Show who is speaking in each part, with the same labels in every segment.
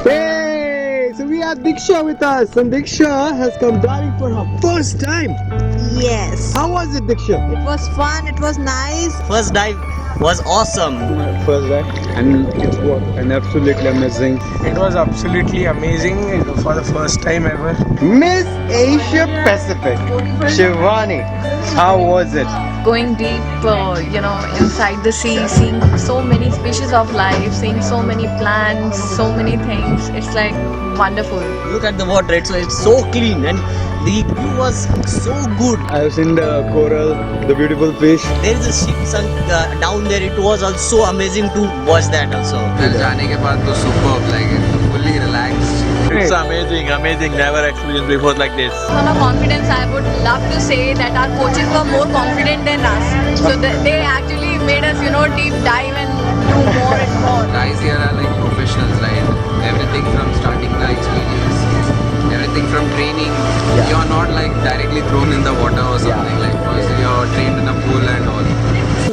Speaker 1: Hey, so we have Diksha with us, and Diksha has come diving for her first time.
Speaker 2: Yes.
Speaker 1: How was it, Diksha?
Speaker 2: It was fun, it was nice.
Speaker 3: First dive was awesome.
Speaker 1: My first dive, and it was an absolutely amazing.
Speaker 4: It was absolutely amazing for the first time ever.
Speaker 1: Miss Asia Pacific, Shivani, how was it?
Speaker 5: Going deep, inside the sea, seeing so many species of life, seeing so many plants, so many things. It's like wonderful.
Speaker 3: Look at the water, it's so clean and the view was so good.
Speaker 1: I have seen the coral, the beautiful fish.
Speaker 3: There is a ship sunk down there. It was also amazing to watch that also.
Speaker 6: फिर जाने के बाद तो superb, like fully relaxed.
Speaker 7: It's amazing. Never experienced before like this.
Speaker 5: On a confidence, I would love to say that our coaches were more confident than us. So they actually made us, deep dive and do more and more.
Speaker 6: Guys here are like professionals, right? Everything from starting the experience, everything from training. You're not like directly thrown in the water or something. Like first you're trained in a pool and all.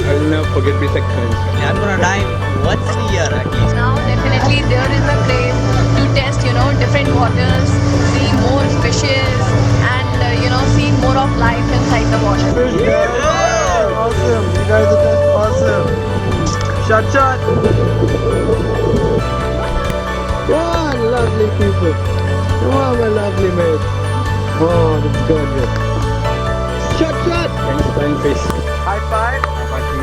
Speaker 1: I will never forget this experience.
Speaker 3: I'm gonna dive once a year at least.
Speaker 5: Now, definitely there is a place to test, different waters, see more fishes, and, see more of life inside the water.
Speaker 1: Awesome, you guys are just awesome. Shot. What lovely people. Oh, my lovely mate. Oh, that's gorgeous. Shot. Thanks, FlyingFish. High five.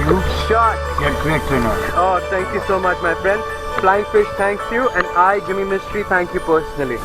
Speaker 4: You
Speaker 1: Shot.
Speaker 4: are great trainer.
Speaker 1: Oh, thank you so much, my friend. FlyingFish thanks you, and I, Jimmy Mystery, thank you personally.